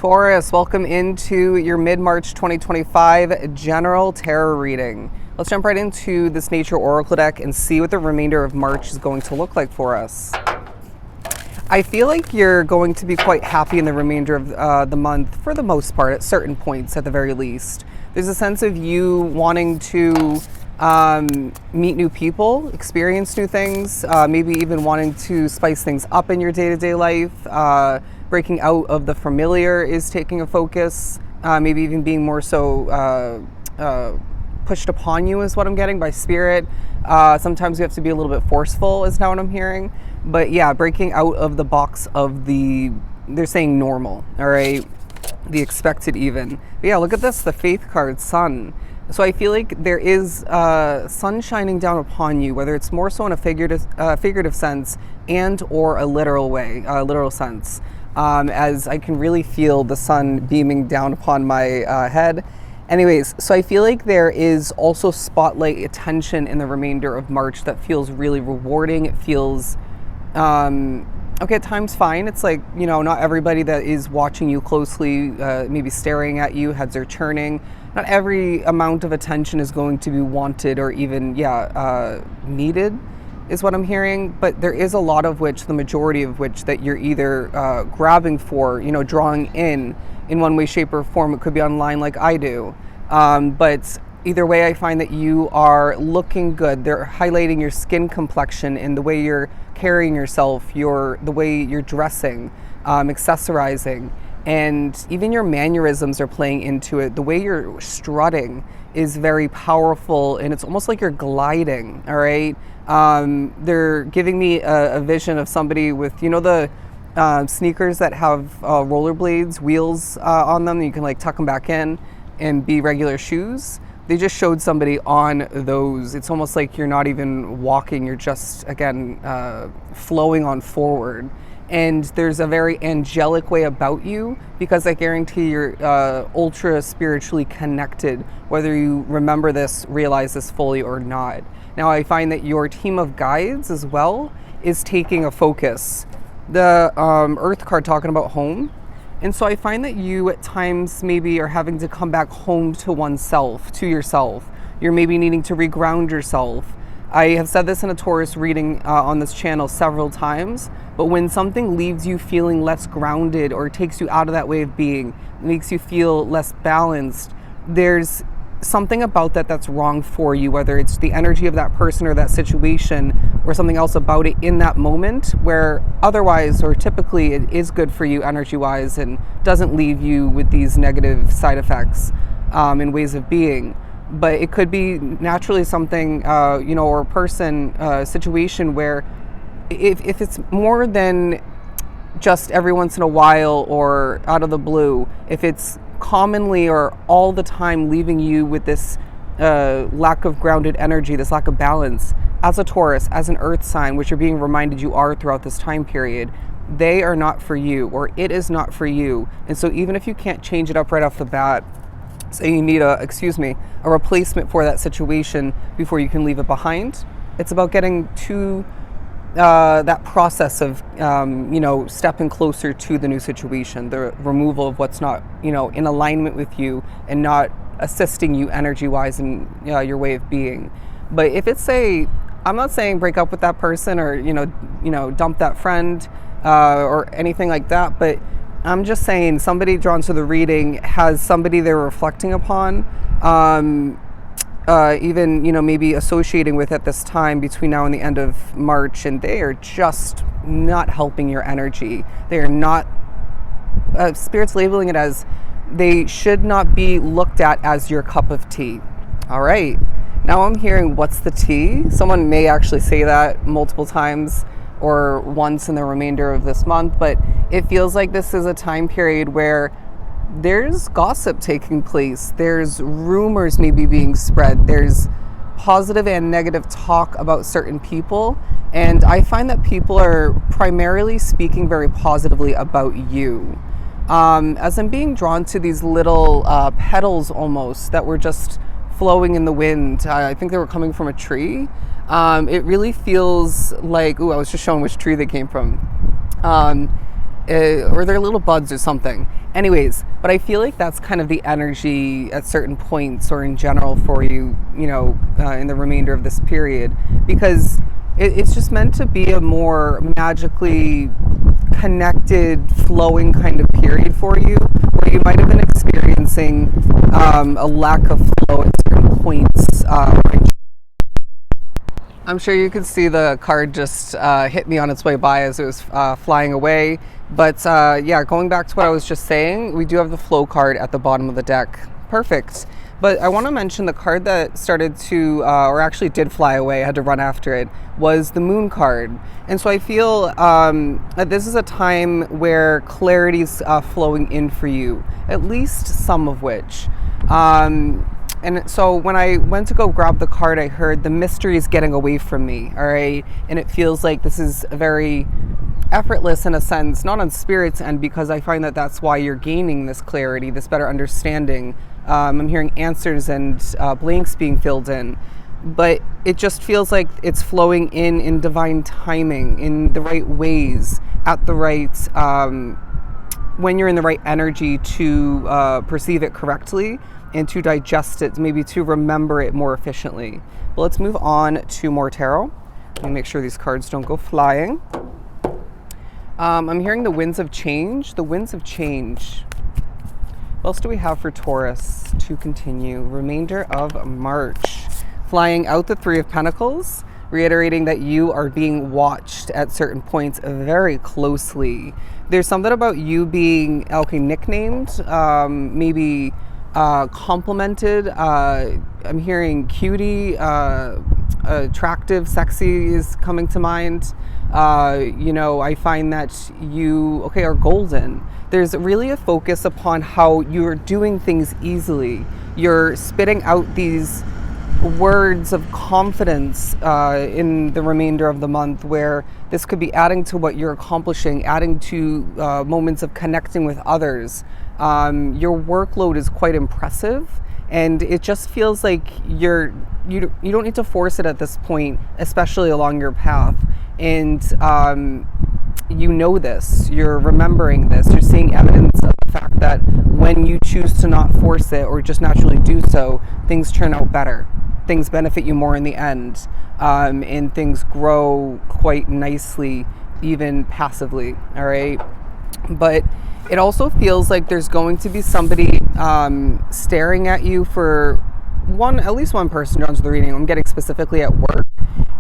Taurus, welcome into your mid-March 2025 general tarot reading. Let's jump right into this Nature Oracle deck and see what the remainder of March is going to look like for us. I feel like you're going to be quite happy in the remainder of the month, for the most part, at certain points at the very least. There's a sense of you wanting to meet new people, experience new things, maybe even wanting to spice things up in your day-to-day life. Breaking out of the familiar is taking a focus, maybe even being more so pushed upon you is what I'm getting by spirit. Sometimes you have to be a little bit forceful is now what I'm hearing. But yeah, breaking out of the box of they're saying normal, all right? The expected even. But yeah, look at this, the Faith card, Sun. So I feel like there is sun shining down upon you, whether it's more so in a figurative sense and or a literal way, literal sense. As I can really feel the sun beaming down upon my head. Anyways, so I feel like there is also spotlight attention in the remainder of March that feels really rewarding. It feels, okay, at times fine. It's like, you know, not everybody that is watching you closely, maybe staring at you, heads are turning. Not every amount of attention is going to be wanted or even, needed, is what I'm hearing. But there is a lot of which, the majority of which, that you're either grabbing for, you know, drawing in one way, shape, or form. It could be online like I do. But either way, I find that you are looking good. They're highlighting your skin complexion and the way you're carrying yourself, the way you're dressing, accessorizing. And even your mannerisms are playing into it. The way you're strutting is very powerful, and it's almost like you're gliding, all right? They're giving me a vision of somebody with, you know, the sneakers that have rollerblades, wheels on them. You can like tuck them back in and be regular shoes. They just showed somebody on those. It's almost like you're not even walking, you're just, again, flowing on forward. And there's a very angelic way about you, because I guarantee you're ultra spiritually connected, whether you remember this, realize this fully or not. Now, I find that your team of guides as well is taking a focus. The Earth card talking about home. And so I find that you at times maybe are having to come back home to oneself, to yourself. You're maybe needing to reground yourself. I have said this in a Taurus reading on this channel several times, but when something leaves you feeling less grounded or takes you out of that way of being, makes you feel less balanced, there's something about that that's wrong for you, whether it's the energy of that person or that situation or something else about it in that moment, where otherwise or typically it is good for you energy-wise and doesn't leave you with these negative side effects in ways of being. But it could be naturally something, or a person, situation where if it's more than just every once in a while or out of the blue, if it's commonly or all the time leaving you with this lack of grounded energy, this lack of balance, as a Taurus, as an earth sign, which you're being reminded you are throughout this time period, they are not for you, or it is not for you. And so even if you can't change it up right off the bat, say you need a replacement for that situation before you can leave it behind, it's about getting to that process of, stepping closer to the new situation, the removal of what's not, in alignment with you and not assisting you energy-wise in your way of being. But if it's I'm not saying break up with that person or, dump that friend or anything like that, but I'm just saying somebody drawn to the reading has somebody they're reflecting upon, even, maybe associating with at this time between now and the end of March, and they are just not helping your energy. They are not, Spirit's labeling it as they should not be looked at as your cup of tea. All right. Now I'm hearing, what's the tea? Someone may actually say that multiple times or once in the remainder of this month, but it feels like this is a time period where there's gossip taking place. There's rumors maybe being spread. There's positive and negative talk about certain people. And I find that people are primarily speaking very positively about you. As I'm being drawn to these little petals almost that were just flowing in the wind. I think they were coming from a tree. It really feels like, I was just showing which tree they came from. Or they're little buds or something. Anyways, but I feel like that's kind of the energy at certain points or in general for you, in the remainder of this period, because it's just meant to be a more magically connected, flowing kind of period for you, where you might have been experiencing a lack of flow at certain points. I'm sure you could see the card just hit me on its way by as it was flying away. But going back to what I was just saying, we do have the flow card at the bottom of the deck. Perfect. But I want to mention the card that started to, or actually did fly away, I had to run after it, was the moon card. And so I feel that this is a time where clarity is flowing in for you, at least some of which. And so when I went to go grab the card, I heard the mystery is getting away from me, all right? And it feels like this is very effortless in a sense, not on Spirit's end, because I find that that's why you're gaining this clarity, this better understanding. I'm hearing answers and blanks being filled in. But it just feels like it's flowing in divine timing, in the right ways, at the right, when you're in the right energy to perceive it correctly and to digest it, maybe to remember it more efficiently. But let's move on to more tarot. Let me make sure these cards don't go flying. I'm hearing the winds of change. The winds of change. What else do we have for Taurus to continue? Remainder of March. Flying out the Three of Pentacles, reiterating that you are being watched at certain points very closely. There's something about you being, nicknamed, maybe complimented. I'm hearing cutie, attractive, sexy is coming to mind. I find that you, are golden. There's really a focus upon how you're doing things easily. You're spitting out these words of confidence in the remainder of the month, where this could be adding to what you're accomplishing, adding to moments of connecting with others. Your workload is quite impressive, and it just feels like you don't need to force it at this point, especially along your path. And this, you're remembering this, you're seeing evidence of the fact that when you choose to not force it or just naturally do so, things turn out better. Things benefit you more in the end, and things grow quite nicely, even passively, all right? But it also feels like there's going to be somebody staring at you for at least one person drawn to the reading. I'm getting specifically at work,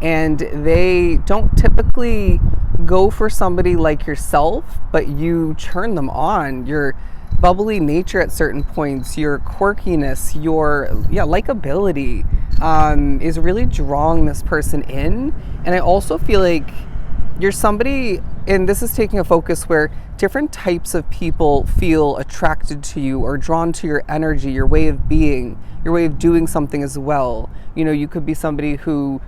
and they don't typically go for somebody like yourself, but you turn them on. Your bubbly nature at certain points, your quirkiness, your likability is really drawing this person in. And I also feel like you're somebody, and this is taking a focus where different types of people feel attracted to you or drawn to your energy, your way of being, your way of doing something as well. You could be somebody who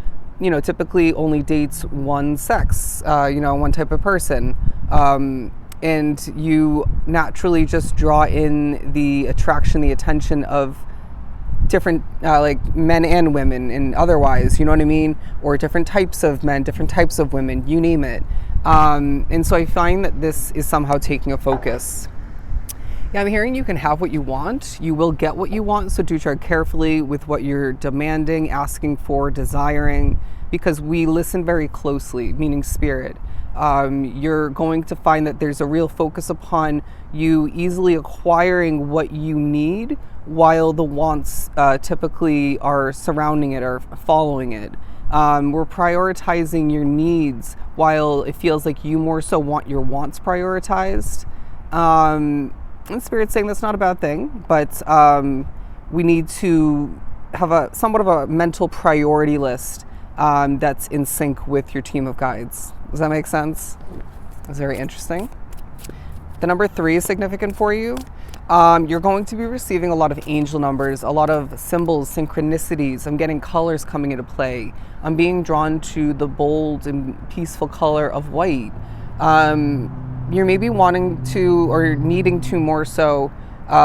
typically only dates one sex, one type of person. And you naturally just draw in the attraction, the attention of different men and women and otherwise, you know what I mean? Or different types of men, different types of women, you name it. And so I find that this is somehow taking a focus. Yeah, I'm hearing you can have what you want. You will get what you want, so do tread carefully with what you're demanding, asking for, desiring, because we listen very closely, meaning Spirit. You're going to find that there's a real focus upon you easily acquiring what you need, while the wants typically are surrounding it or following it. We're prioritizing your needs, while it feels like you more so want your wants prioritized. And Spirit's saying that's not a bad thing, but we need to have a somewhat of a mental priority list that's in sync with your team of guides. Does that make sense? That's very interesting. The number 3 is significant for you. You're going to be receiving a lot of angel numbers, a lot of symbols, synchronicities. I'm getting colors coming into play. I'm being drawn to the bold and peaceful color of white. You're maybe wanting to or needing to more so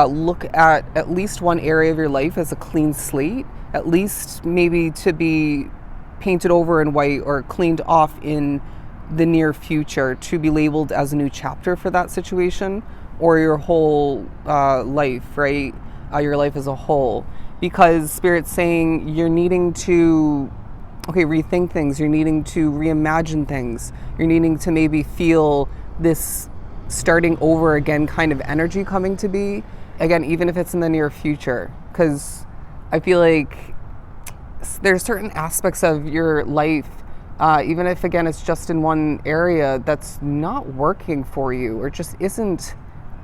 look at least one area of your life as a clean slate, at least maybe to be painted over in white or cleaned off in the near future, to be labeled as a new chapter for that situation, or your whole life, right? Your life as a whole. Because Spirit's saying you're needing to, rethink things. You're needing to reimagine things. You're needing to maybe feel this starting over again kind of energy coming to be. Again, even if it's in the near future. Because I feel like there's certain aspects of your life, even if, again, it's just in one area, that's not working for you or just isn't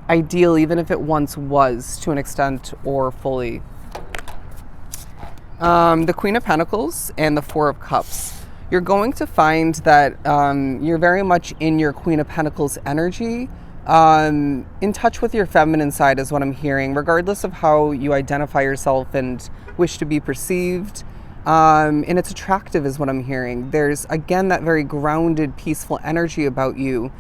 ideal, even if it once was to an extent or fully. The Queen of Pentacles and the Four of Cups. You're going to find that you're very much in your Queen of Pentacles energy, in touch with your feminine side is what I'm hearing, regardless of how you identify yourself and wish to be perceived. And it's attractive is what I'm hearing. There's, again, that very grounded, peaceful energy about you.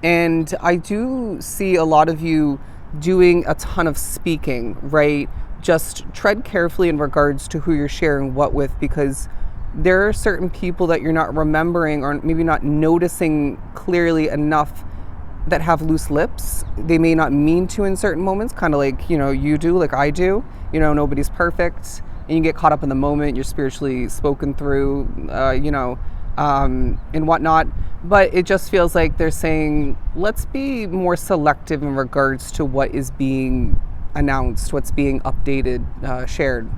And I do see a lot of you doing a ton of speaking, right? Just tread carefully in regards to who you're sharing what with, because there are certain people that you're not remembering or maybe not noticing clearly enough that have loose lips. They may not mean to in certain moments, kind of like, you do, like I do. Nobody's perfect. And you get caught up in the moment. You're spiritually spoken through, and whatnot. But it just feels like they're saying, let's be more selective in regards to what is being announced, what's being updated, shared.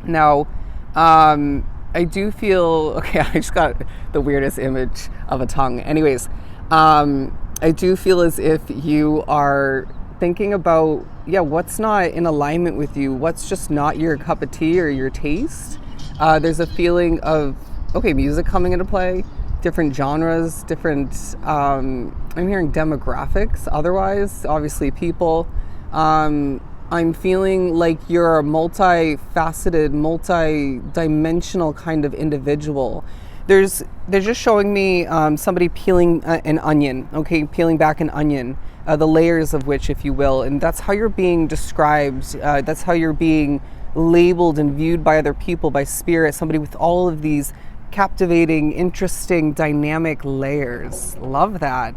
Now, I do feel, I just got the weirdest image of a tongue. Anyways, I do feel as if you are thinking about, what's not in alignment with you, what's just not your cup of tea or your taste. There's a feeling of, music coming into play, different genres, different, I'm hearing demographics, otherwise, obviously people. I'm feeling like you're a multifaceted, multi-dimensional kind of individual. They're just showing me somebody peeling an onion, peeling back an onion, the layers of which, if you will, and that's how you're being described, that's how you're being labeled and viewed by other people, by spirit, somebody with all of these captivating, interesting, dynamic layers. Love that.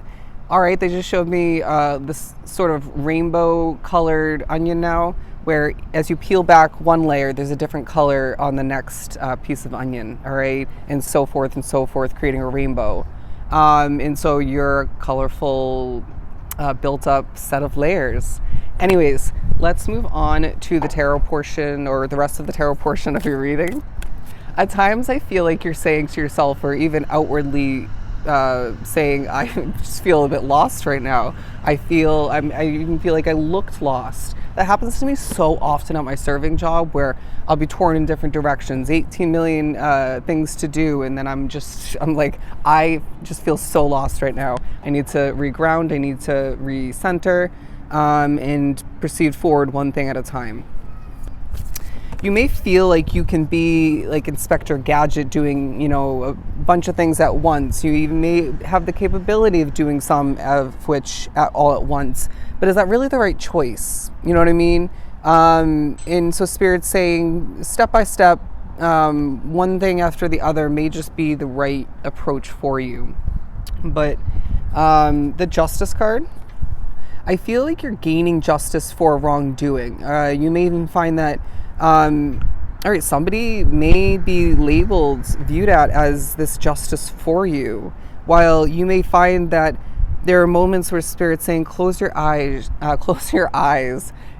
All right, they just showed me this sort of rainbow colored onion now, where as you peel back one layer, there's a different color on the next piece of onion, all right, and so forth, creating a rainbow. And so your colorful, built up set of layers. Anyways, let's move on to the tarot portion, or the rest of the tarot portion of your reading. At times I feel like you're saying to yourself, or even outwardly saying, I just feel a bit lost right now. I even feel like I looked lost. That happens to me so often at my serving job, where I'll be torn in different directions, 18 million things to do, and then I'm like, I just feel so lost right now. I need to reground, I need to recenter, and proceed forward one thing at a time. You may feel like you can be like Inspector Gadget, doing, a bunch of things at once. You even may have the capability of doing some of which all at once. But is that really the right choice? You know what I mean? And so Spirit's saying, step by step, one thing after the other may just be the right approach for you. But the Justice card, I feel like you're gaining justice for wrongdoing. You may even find that somebody may be viewed at as this justice for you, while you may find that there are moments where Spirit's saying, close your eyes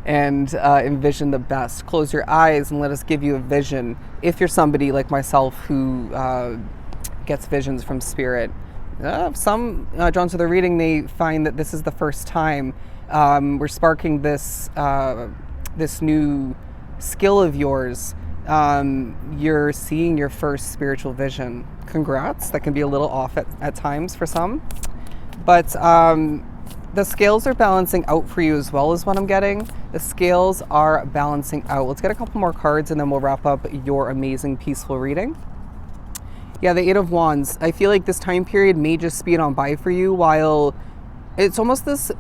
and envision the best. Close your eyes and let us give you a vision, if you're somebody like myself who gets visions from Spirit. Some drawn to the reading may find that this is the first time we're sparking this new skill of yours. You're seeing your first spiritual vision. Congrats. That can be a little off at times for some, but the scales are balancing out for you as well, is what I'm getting. The scales are balancing out. Let's get a couple more cards and then we'll wrap up your amazing peaceful reading. Yeah, the Eight of Wands. I feel like this time period may just speed on by for you, while it's almost this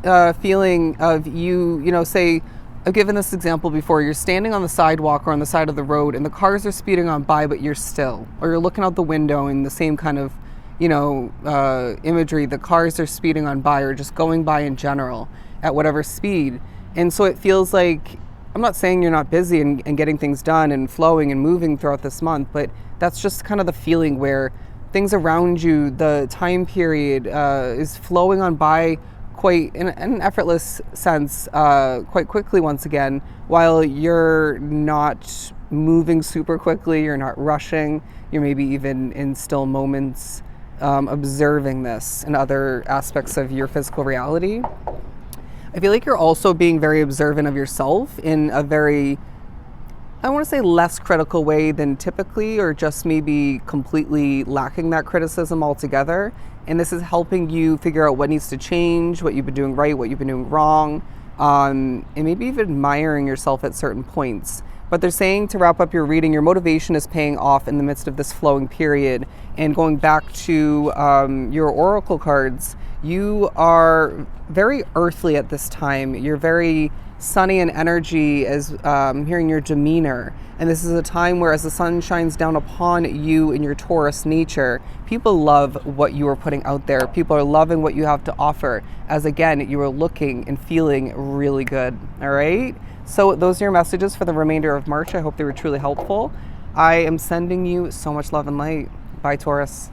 feeling of you say, I've given this example before. You're standing on the sidewalk or on the side of the road and the cars are speeding on by, but you're still. Or you're looking out the window in the same kind of, imagery. The cars are speeding on by or just going by in general. at whatever speed. And so it feels like, I'm not saying you're not busy and getting things done and flowing and moving throughout this month, but that's just kind of the feeling where things around you, the time period is flowing on by quite in an effortless sense, quite quickly once again, while you're not moving super quickly, you're not rushing, you're maybe even in still moments observing this in other aspects of your physical reality. I feel like you're also being very observant of yourself in a very, I want to say, less critical way than typically, or just maybe completely lacking that criticism altogether. And this is helping you figure out what needs to change, what you've been doing right, what you've been doing wrong, and maybe even admiring yourself at certain points. But they're saying, to wrap up your reading, your motivation is paying off in the midst of this flowing period. And going back to your oracle cards, you are very earthly at this time. You're very sunny in energy, as hearing your demeanor. And this is a time where, as the sun shines down upon you in your Taurus nature, people love what you are putting out there. People are loving what you have to offer, as again, you are looking and feeling really good. All right? So those are your messages for the remainder of March. I hope they were truly helpful. I am sending you so much love and light. Bye, Taurus.